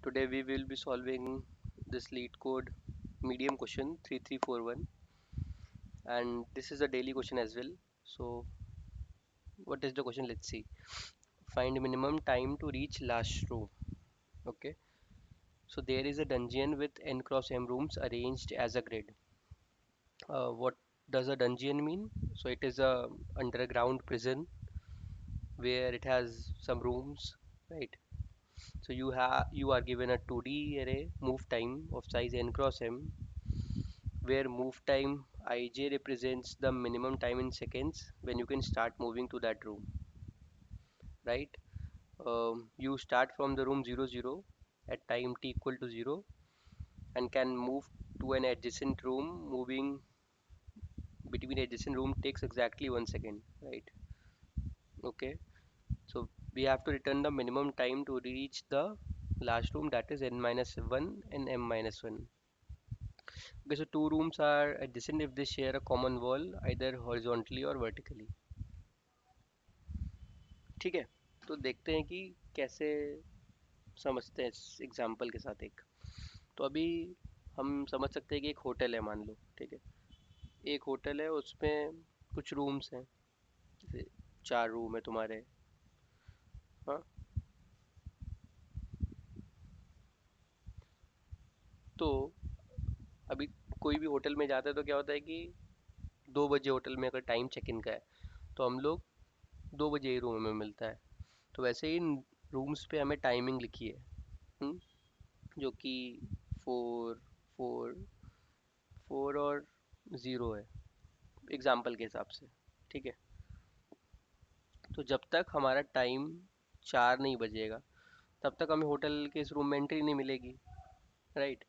Today we will be solving this lead code medium question 3341, and this is a daily question as well. So what is the question? Let's see. Find minimum time to reach last room. Okay. So there is a dungeon with n cross m rooms arranged as a grid. What does a dungeon mean? So it is a underground prison where it has some rooms, right? So you are given a 2D array move time of size n cross m, where move time ij represents the minimum time in seconds when you can start moving to that room, right? You start from the room 00 at time t equal to 0 and can move to an adjacent room. Moving between adjacent room takes exactly 1 second, right? Okay, so we have to return the minimum time to reach the last room, that is n minus 1 and m minus 1. Okay, so two rooms are adjacent if they share a common wall either horizontally or vertically. ठीक है, तो देखते हैं कि कैसे समझते हैं इस एग्जाम्पल के साथ एक। तो अभी हम समझ सकते हैं कि एक होटल है, मान लो, ठीक है। एक होटल है, उसमें कुछ रूम्स हैं, जैसे 4 रूम है तुम्हारे। हाँ, तो अभी कोई भी होटल में जाता है तो क्या होता है कि 2 बजे होटल में अगर टाइम चेक इन का है तो हम लोग 2 बजे ही रूम में मिलता है। तो वैसे ही रूम्स पे हमें टाइमिंग लिखी है, हम्म, जो कि 4 4 4 और 0 है एग्जाम्पल के हिसाब से, ठीक है। तो जब तक हमारा टाइम 4 नहीं बजेगा तब तक हमें होटल के इस रूम में एंट्री नहीं मिलेगी, राइट।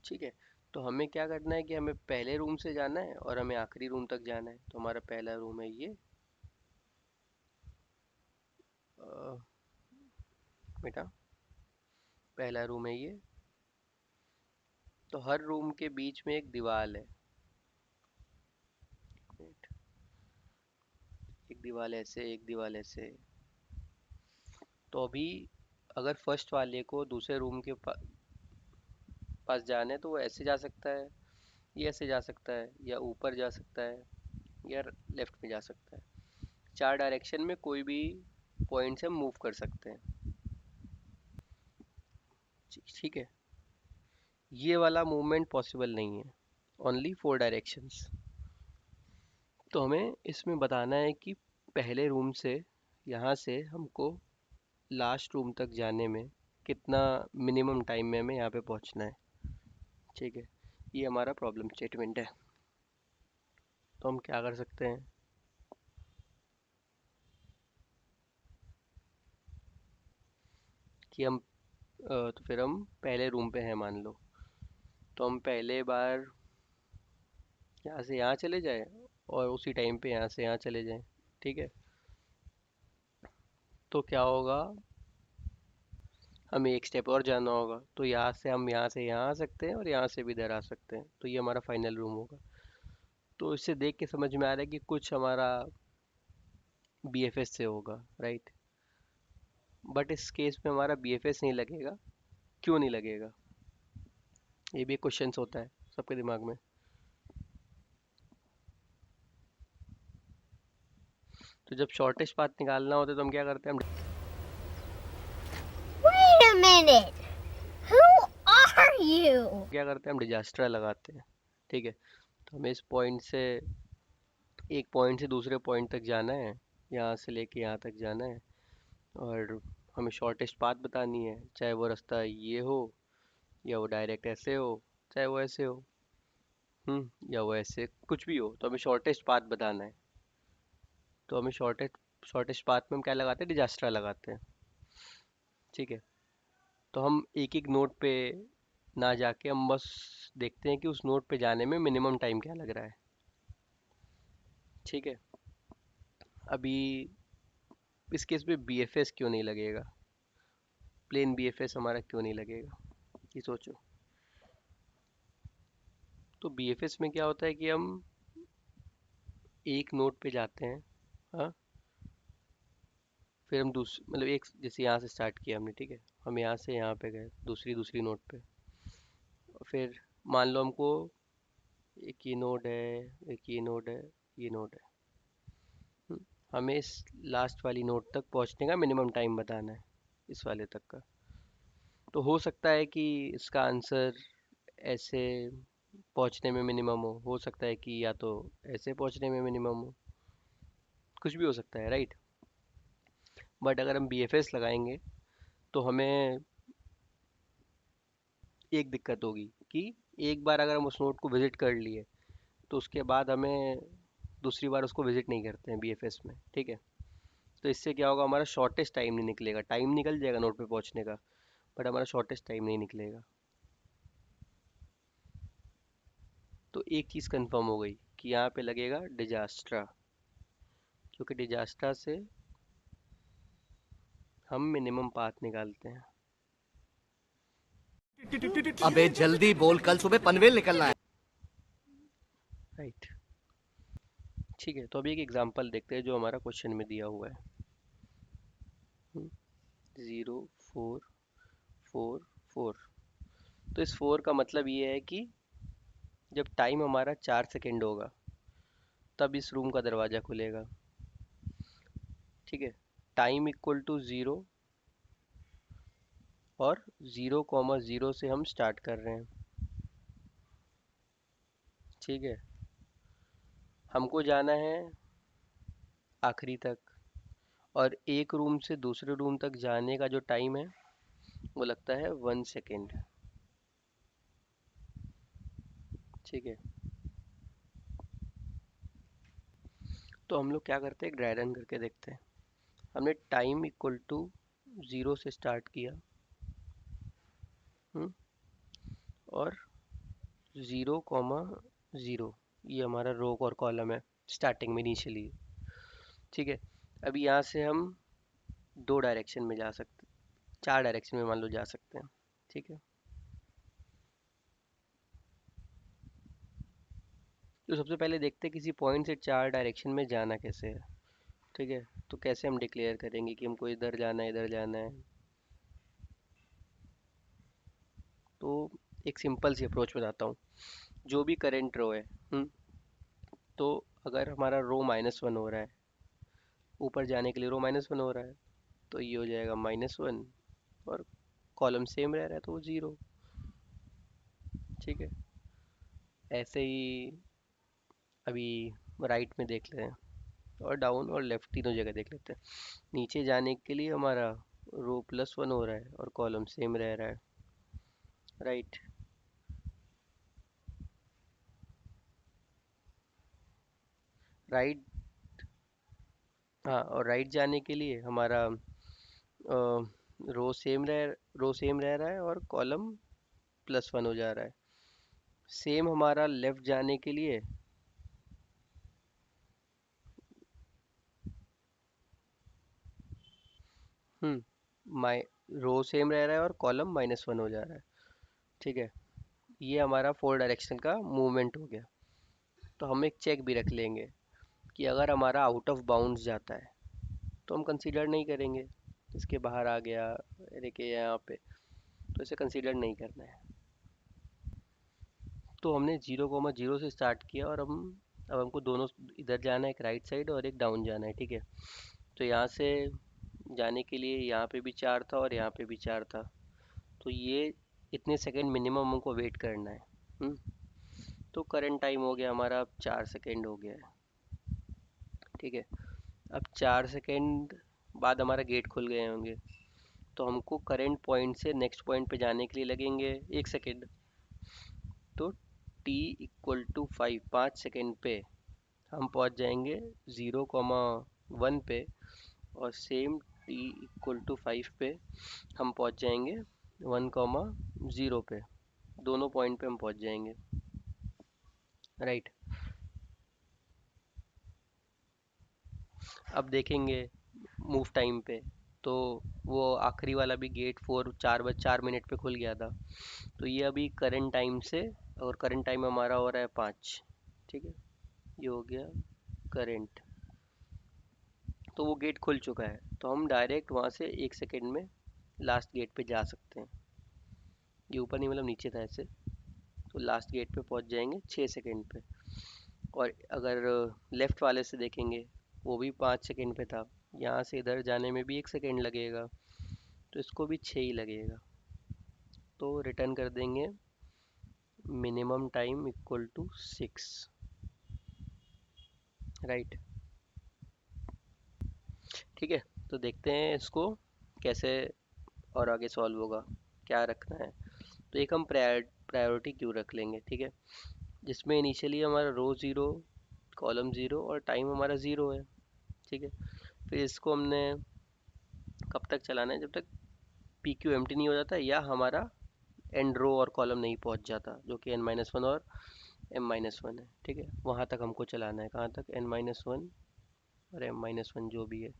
ठीक है, तो हमें क्या करना है कि हमें पहले रूम से जाना है और हमें आखिरी रूम तक जाना है। तो हमारा पहला रूम है ये, अ, बेटा, पहला रूम है ये। तो हर रूम के बीच में एक दीवार है, right? एक दीवार ऐसे, एक दीवार ऐसे। तो अभी अगर फर्स्ट वाले को दूसरे रूम के पास जाना है तो वो ऐसे जा सकता है, ये ऐसे जा सकता है, या ऊपर जा सकता है, या लेफ्ट में जा सकता है। 4 डायरेक्शन में कोई भी पॉइंट से मूव कर सकते हैं, ठीक है। ये वाला मूवमेंट पॉसिबल नहीं है, ओनली 4 डायरेक्शंस। तो हमें इसमें बताना है कि पहले रूम से, यहाँ से हमको लास्ट रूम तक जाने में कितना मिनिमम टाइम में हमें यहाँ पे पहुँचना है, ठीक है। ये हमारा प्रॉब्लम स्टेटमेंट है। तो हम क्या कर सकते हैं कि हम तो फिर हम पहले रूम पे हैं, मान लो। तो हम पहले बार यहाँ से यहाँ चले जाए और उसी टाइम पे यहाँ से यहाँ चले जाएं, ठीक है। तो क्या होगा, हमें एक स्टेप और जाना होगा। तो यहाँ से हम यहाँ से यहाँ आ सकते हैं और यहाँ से भी इधर आ सकते हैं। तो ये हमारा फाइनल रूम होगा। तो इससे देख के समझ में आ रहा है कि कुछ हमारा बीएफएस से होगा, राइट। बट इस केस में हमारा बीएफएस नहीं लगेगा। क्यों नहीं लगेगा, ये भी एक क्वेश्चन होता है सबके दिमाग में। तो जब शॉर्टेस्ट पाथ निकालना होता है तो हम क्या करते हैं, हम Wait a minute! Who are you? क्या करते हैं, हम डिजास्टर लगाते हैं, ठीक है। तो हमें इस पॉइंट से, एक पॉइंट से दूसरे पॉइंट तक जाना है, यहाँ से लेके यहाँ तक जाना है। और हमें शॉर्टेस्ट पाथ बतानी है, चाहे वो रास्ता ये हो, या वो डायरेक्ट ऐसे हो, चाहे वो ऐसे हो, या वो ऐसे कुछ भी हो। तो हमें शॉर्टेस्ट पाथ बताना है। तो हमें शॉर्टेस्ट पाथ में हम क्या लगाते हैं, डिजास्टर लगाते हैं, ठीक है। तो हम एक एक नोड पे ना जाके हम बस देखते हैं कि उस नोड पे जाने में मिनिमम टाइम क्या लग रहा है, ठीक है। अभी इस केस में बीएफएस क्यों नहीं लगेगा, प्लेन बीएफएस हमारा क्यों नहीं लगेगा, ये सोचो। तो बीएफएस में क्या होता है कि हम एक नोड पे जाते हैं, हाँ, फिर हम मतलब एक जैसे यहाँ से स्टार्ट किया हमने, ठीक है, हम यहाँ से यहाँ पे गए दूसरी दूसरी नोड पे। फिर मान लो हमको एक ये नोड है, एक ये नोड है, ये नोड है। हम्म, हमें इस लास्ट वाली नोड तक पहुँचने का मिनिमम टाइम बताना है, इस वाले तक का। तो हो सकता है कि इसका आंसर ऐसे पहुंचने में मिनिमम हो सकता है कि या तो ऐसे पहुंचने में मिनिमम हो, कुछ भी हो सकता है, राइट। बट अगर हम बीएफएस लगाएंगे तो हमें एक दिक्कत होगी कि एक बार अगर हम उस नोड को विजिट कर लिए तो उसके बाद हमें दूसरी बार उसको विजिट नहीं करते हैं बीएफएस में, ठीक है। तो इससे क्या होगा, हमारा शॉर्टेस्ट टाइम नहीं निकलेगा, टाइम निकल जाएगा नोड पे पहुंचने का, बट हमारा शॉर्टेस्ट टाइम नहीं निकलेगा। तो एक चीज़ कंफर्म हो गई कि यहाँ पे लगेगा डिजास्ट्रा, क्योंकि डिजास्ट्रा से हम मिनिमम पाथ निकालते हैं। अबे जल्दी बोल, कल सुबह पनवेल निकलना है। राइट, ठीक है। तो अभी एक एग्जांपल देखते हैं जो हमारा क्वेश्चन में दिया हुआ है। 0 4 4। तो इस 4 का मतलब ये है कि जब टाइम हमारा 4 सेकेंड होगा तब इस रूम का दरवाज़ा खुलेगा, ठीक है। टाइम इक्वल टू 0 और 0,0 से हम स्टार्ट कर रहे हैं, ठीक है। हमको जाना है आखिरी तक, और एक रूम से दूसरे रूम तक जाने का जो टाइम है वो लगता है 1 सेकेंड, ठीक है। तो हम लोग क्या करते हैं, ड्राई रन करके देखते हैं। हमने टाइम इक्वल टू 0 से स्टार्ट किया, हम्म, और 0,0 ये हमारा रो और कॉलम है स्टार्टिंग में इनिशियली, ठीक है। अब यहाँ से हम दो डायरेक्शन में जा सकते, चार डायरेक्शन में मान लो जा सकते हैं, ठीक है। तो सबसे पहले देखते हैं किसी पॉइंट से चार डायरेक्शन में जाना कैसे है, ठीक है। तो कैसे हम डिक्लेयर करेंगे कि हमको इधर जाना है, इधर जाना है। तो एक सिंपल सी अप्रोच बताता हूँ। जो भी करंट रो है, हम्म, तो अगर हमारा रो -1 हो रहा है, ऊपर जाने के लिए रो -1 हो रहा है, तो ये हो जाएगा -1, और कॉलम सेम रह रहा है तो वो 0, ठीक है। ऐसे ही अभी राइट में देख लेते हैं, और डाउन और लेफ्ट तीनों जगह देख लेते हैं। नीचे जाने के लिए हमारा रो +1 हो रहा है और कॉलम सेम रह रहा है, राइट। राइट, हाँ, और राइट जाने के लिए हमारा रो सेम रह रहा है और कॉलम +1 हो जा रहा है। सेम हमारा लेफ्ट जाने के लिए, माइ रो सेम रह रहा है और कॉलम -1 हो जा रहा है, ठीक है। ये हमारा 4 डायरेक्शन का मूवमेंट हो गया। तो हम एक चेक भी रख लेंगे कि अगर हमारा आउट ऑफ बाउंड्स जाता है तो हम कंसीडर नहीं करेंगे, इसके बाहर आ गया, देखिए यहाँ पे, तो इसे कंसीडर नहीं करना है। तो हमने 0,0 से स्टार्ट किया, और अब हमको दोनों इधर जाना है, एक राइट साइड और एक डाउन जाना है, ठीक है। तो यहाँ से जाने के लिए यहाँ पे भी 4 था और यहाँ पे भी 4 था, तो ये इतने सेकंड मिनिमम हमको वेट करना है। हम्म, तो करंट टाइम हो गया हमारा, अब 4 सेकंड हो गया है, ठीक है। अब 4 सेकंड बाद हमारा गेट खुल गए होंगे, तो हमको करंट पॉइंट से नेक्स्ट पॉइंट पे जाने के लिए लगेंगे 1 सेकंड। तो t इक्वल टू 5 सेकंड पे हम पहुंच जाएंगे 0,1 पे, और सेम t इक्वल टू 5 पे हम पहुंच जाएंगे 1,0 पे। दोनों पॉइंट पे हम पहुंच जाएंगे, राइट। अब देखेंगे मूव टाइम पे, तो वो आखिरी वाला भी गेट 4 मिनट पे खुल गया था। तो ये अभी करंट टाइम से, और करंट टाइम हमारा हो रहा है 5, ठीक है। ये हो गया करंट, तो वो गेट खुल चुका है। तो हम डायरेक्ट वहाँ से 1 सेकेंड में लास्ट गेट पे जा सकते हैं। ये ऊपर नहीं मतलब नीचे था ऐसे, तो लास्ट गेट पे पहुँच जाएंगे 6 सेकेंड पे। और अगर लेफ़्ट वाले से देखेंगे, वो भी 5 सेकेंड पे था, यहाँ से इधर जाने में भी 1 सेकेंड लगेगा, तो इसको भी 6 ही लगेगा। तो रिटर्न कर देंगे minimum time equal to 6, right. ठीक है, तो देखते हैं इसको कैसे और आगे सॉल्व होगा, क्या रखना है। तो एक हम प्रायोरिटी क्यू रख लेंगे, ठीक है, जिसमें इनिशियली हमारा रो ज़ीरो, कॉलम ज़ीरो और टाइम हमारा ज़ीरो है। ठीक है, फिर इसको हमने कब तक चलाना है, जब तक पी क्यू एम्प्टी नहीं हो जाता या हमारा एंड रो और कॉलम नहीं पहुंच जाता, जो कि n-1 और m-1 है। ठीक है, वहां तक हमको चलाना है, कहाँ तक, n-1 और m-1 जो भी है।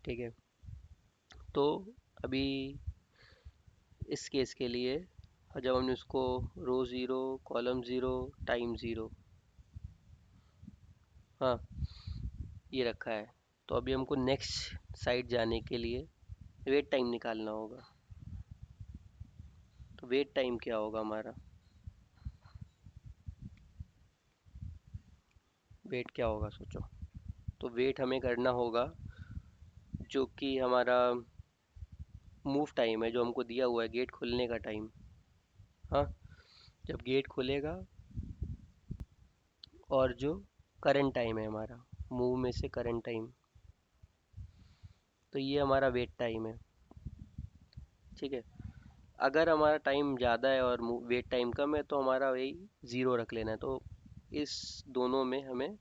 ठीक है, तो अभी इस केस के लिए जब हमने उसको row zero, column zero, time zero, हाँ, ये रखा है, तो अभी हमको नेक्स्ट साइड जाने के लिए वेट टाइम निकालना होगा। तो वेट टाइम क्या होगा हमारा, वेट क्या होगा सोचो। तो वेट हमें करना होगा जो कि हमारा मूव टाइम है, जो हमको दिया हुआ है गेट खुलने का टाइम। हाँ, जब गेट खुलेगा, और जो करंट टाइम है हमारा मूव में से करंट टाइम, तो ये हमारा वेट टाइम है। ठीक है, अगर हमारा टाइम ज़्यादा है और वेट टाइम कम है, तो हमारा वही ज़ीरो रख लेना है। तो इस दोनों में हमें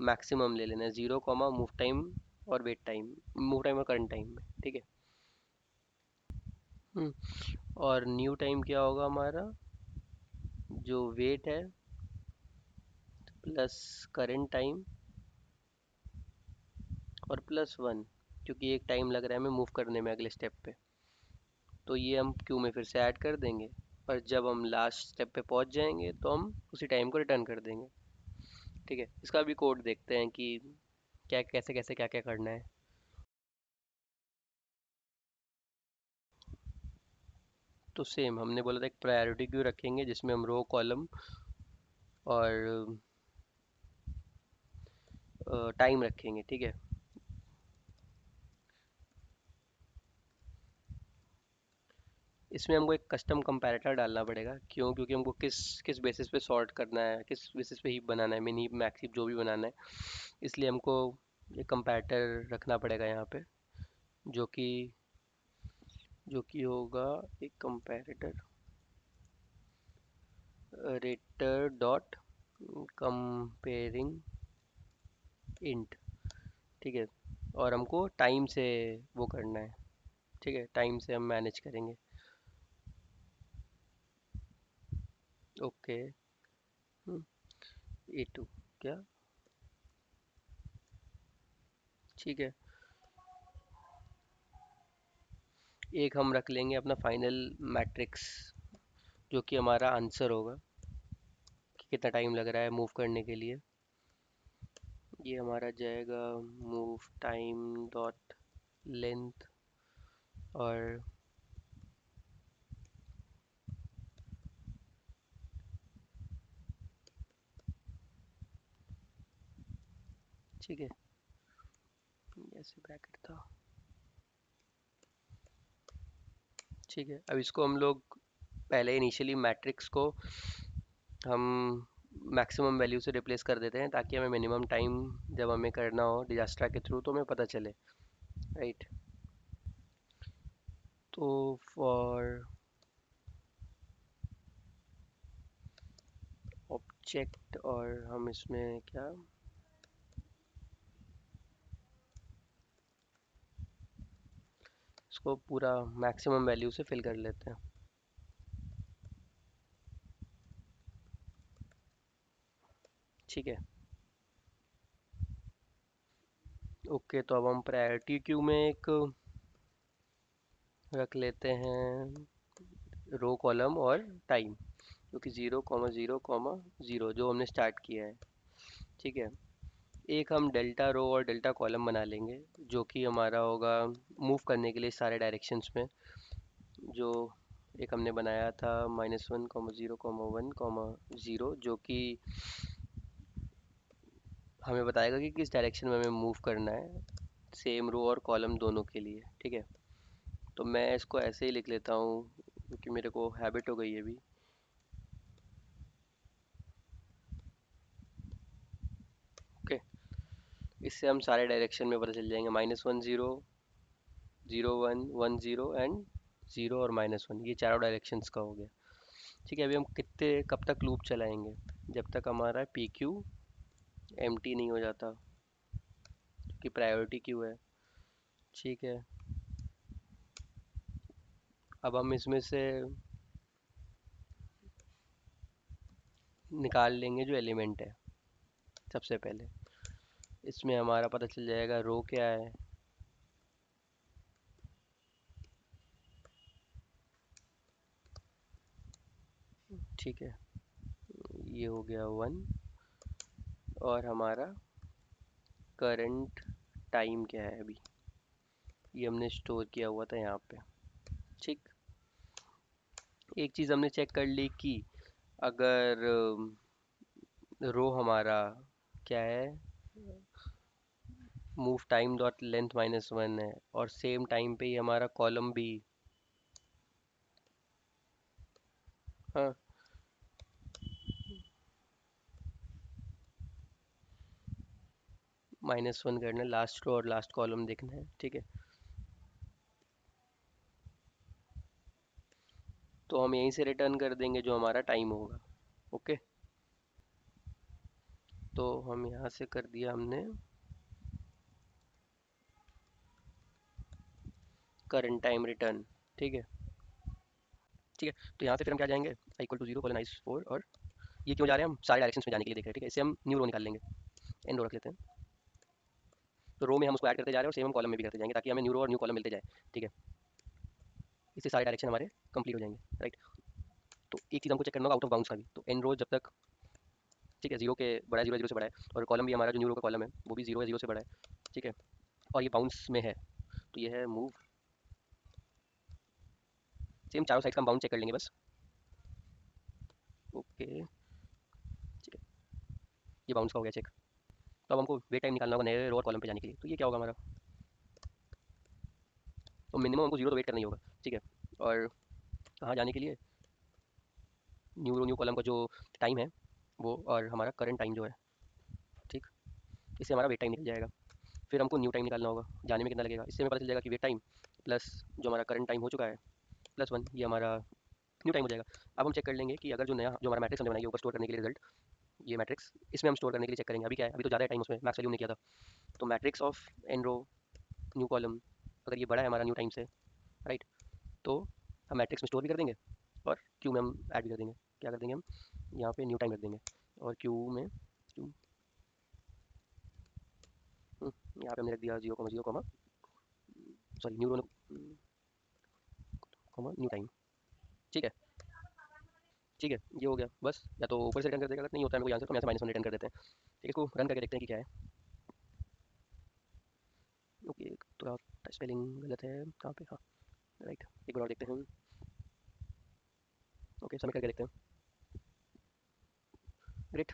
मैक्सिमम ले लेना है, ज़ीरो कॉमा मूव टाइम और वेट टाइम, मूव टाइम और करंट टाइम में। ठीक है, हम्म, और न्यू टाइम क्या होगा हमारा, जो वेट है प्लस करंट टाइम और प्लस 1, क्योंकि एक टाइम लग रहा है हमें मूव करने में अगले स्टेप पे, तो ये हम क्यू में फिर से ऐड कर देंगे। और जब हम लास्ट स्टेप पे पहुंच जाएंगे तो हम उसी टाइम को रिटर्न कर देंगे। ठीक है, इसका भी कोड देखते हैं कि क्या कैसे कैसे क्या क्या करना है। तो सेम हमने बोला था एक प्रायोरिटी क्यू रखेंगे जिसमें हम रो, कॉलम और टाइम रखेंगे। ठीक है, इसमें हमको एक कस्टम कंपैरेटर डालना पड़ेगा। क्यों, क्योंकि हमको किस किस बेसिस पे सॉर्ट करना है, किस बेसिस पे हीप बनाना है, मिनी हीप, मैक्स हीप, जो भी बनाना है, इसलिए हमको एक कंपैरेटर रखना पड़ेगा यहाँ पे, जो कि होगा एक comparator rater dot comparing int. ठीक है, और हमको टाइम से वो करना है। ठीक है, टाइम से हम मैनेज करेंगे। ओके, A2 क्या, ठीक है, एक हम रख लेंगे अपना फाइनल मैट्रिक्स, जो कि हमारा आंसर होगा कि कितना टाइम लग रहा है मूव करने के लिए। ये हमारा जाएगा मूव टाइम डॉट लेंथ, और ठीक है, ऐसे ब्रैकेट था। ठीक है, अब इसको हम लोग पहले इनिशियली मैट्रिक्स को हम मैक्सिमम वैल्यू से रिप्लेस कर देते हैं, ताकि हमें मिनिमम टाइम जब हमें करना हो डिजास्ट्रा के थ्रू तो हमें पता चले, राइट। तो फॉर ऑब्जेक्ट, और हम इसमें क्या, इसको पूरा मैक्सिमम वैल्यू से फिल कर लेते हैं। ठीक है, ओके, तो अब हम प्रायोरिटी क्यू में एक रख लेते हैं रो, कॉलम और टाइम, जो कि 0,0,0 जो हमने स्टार्ट किया है। ठीक है, एक हम डेल्टा रो और डेल्टा कॉलम बना लेंगे, जो कि हमारा होगा मूव करने के लिए सारे डायरेक्शंस में। जो एक हमने बनाया था -1, 0, 1, 0, जो कि हमें बताएगा कि किस डायरेक्शन में हमें मूव करना है, सेम रो और कॉलम दोनों के लिए। ठीक है, तो मैं इसको ऐसे ही लिख लेता हूँ क्योंकि मेरे को हैबिट हो गई है अभी। ओके, इससे हम सारे डायरेक्शन में पता चल जाएंगे। -1, 0, 0, 1, 1, 0 एंड 0 और -1, ये चारों डायरेक्शंस का हो गया। ठीक है, अभी हम कितने कब तक लूप चलाएंगे, जब तक हमारा पी क्यू एम टी नहीं हो जाता, क्योंकि प्रायोरिटी क्यू है। ठीक है, अब हम इसमें से निकाल लेंगे जो एलिमेंट है। सबसे पहले इसमें हमारा पता चल जाएगा रो क्या है। ठीक है, ये हो गया 1, और हमारा करंट टाइम क्या है अभी, ये हमने स्टोर किया हुआ था यहाँ पे। ठीक, एक चीज़ हमने चेक कर ली कि अगर रो हमारा क्या है, मूव टाइम डॉट लेंथ -1 है, और सेम टाइम पे ही हमारा कॉलम भी, हाँ, -1 करना है, लास्ट रो और लास्ट कॉलम देखना है। ठीक है, तो हम यहीं से रिटर्न कर देंगे जो हमारा टाइम होगा। ओके, तो हम यहाँ से कर दिया हमने करंट टाइम रिटर्न। ठीक है, ठीक है, तो यहाँ से फिर हम क्या जाएंगे, इक्वल टू 0:4, और ये क्यों जा रहे हैं, हम सारे डायरेक्शंस में जाने के लिए देख रहे हैं। ठीक है, इससे हम न्यू रो निकाल लेंगे, एन रो रख लेते हैं। तो रो में हम उसको ऐड करते जा रहे हैं और सेम हम कॉलम में भी करते जाएंगे, ताकि हमें न्यू रो और न्यू कॉलम मिलते जाए। ठीक है, इससे सारे डायरेक्शन हमारे कंप्लीट हो जाएंगे। राइट, तो एक चीज़ हमको चेक करना होगा आउट ऑफ बाउंड्स का भी। तो एन रो जब तक, ठीक है, जीरो के बड़ा है, 0 है 0 से बड़ा है, और कॉलम भी हमारा जो न्यू रो का कॉलम है वो भी 0 है 0 से बड़ा है। ठीक है, और ये बाउंस में है, तो ये है मूव। सेम चारों साइड का हम बाउंड चेक कर लेंगे बस। ओके, ठीक है, ये बाउंस का हो गया चेक। तो अब हमको वेट टाइम निकालना होगा नए रो और कॉलम पे जाने के लिए। तो ये क्या होगा हमारा, तो मिनिमम हमको 0 तो वेट करना ही होगा। ठीक है, और कहाँ जाने के लिए, न्यू रो न्यू कॉलम का जो टाइम है वो, और हमारा करंट टाइम जो है। ठीक, इससे हमारा वेट टाइम निकल जाएगा। फिर हमको न्यू टाइम निकालना होगा, जाने में कितना लगेगा। इससे हमें पता चल जाएगा कि वेट टाइम प्लस जो हमारा करंट टाइम हो चुका है +1, ये हमारा न्यू टाइम हो जाएगा। अब हम चेक कर लेंगे कि अगर जो नया जो हमारा मैट्रिक्स हमने बनाई है ऊपर स्टोर करने के लिए रिजल्ट, ये मैट्रिक्स इसमें हम स्टोर करने के लिए चेक करेंगे। अभी क्या है, अभी तो ज़्यादा टाइम उसमें मैक्स वैल्यू नहीं किया था। तो matrix of n row new column, अगर ये बड़ा है हमारा न्यू टाइम से, राइट, तो हम मैट्रिक्स में स्टोर भी कर देंगे और क्यू में हम ऐड भी कर देंगे। क्या कर देंगे हम, यहाँ पे न्यू टाइम रख देंगे, और क्यू में क्यू, यहाँ पे हमने रख दिया 0,0, सॉरी न्यू न्यू टाइम। ठीक है, ठीक है, ये हो गया बस। या तो ऊपर से रिटर्न कर देगा, अगर नहीं होता है मेरे को आंसर तो हम यहाँ से -1 रिटर्न कर देते हैं। ठीक है, इसको रन करके देखते हैं कि क्या है। ओके, थोड़ा स्पेलिंग गलत है कहाँ पे, हाँ, राइट, एक बार और देखते हैं। ओके, सबमिट करके देखते हैं। ग्रेट,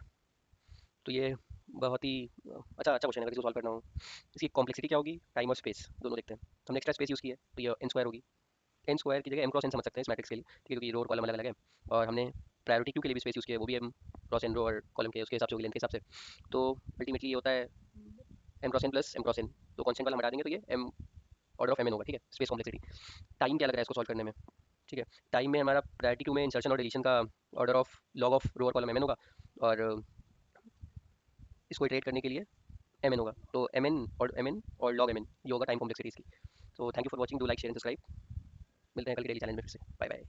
तो ये बहुत ही अच्छा अच्छा क्वेश्चन है अगर इसको सॉल्व करना हो। इसकी कॉम्प्लेक्सिटी क्या होगी, टाइम और स्पेस दोनों देखते हैं। हमने एक्स्ट्रा स्पेस यूज़ की है, तो ये n² होगी। एन स्क्वायर की जगह m क्रॉस n समझ सकते हैं इस मैट्रिक्स के लिए, ठीक है, क्योंकि रो और कॉलम अलग अलग है। और हमने प्रायोरिटी क्यू के लिए भी स्पेस यूज़ किया है, वो भी m क्रॉस n रो और कॉलम के उसके हिसाब से होगी, लेंथ के हिसाब से। तो अल्टीमेटली ये होता है m cross n plus m cross n, तो कॉन्स्टेंट वाला हटा देंगे तो ये m ऑर्डर ऑफ mn होगा। ठीक है, स्पेस कॉम्प्लेक्सिटी। टाइम क्या लग रहा है इसको सॉल्व करने में, ठीक है, टाइम में हमारा प्रायोरिटी क्यू में इंसर्शन और डिलीशन का ऑर्डर ऑफ लॉग ऑफ रो और कॉलम mn होगा, और इसको इटरेट करने के लिए mn होगा। तो mn और log mn, ये होगा टाइम कॉम्प्लेक्सिटी इसकी। तो thank you for watching, do like share and subscribe. मिलते हैं कल के डेली चैलेंज में फिर से। Bye bye.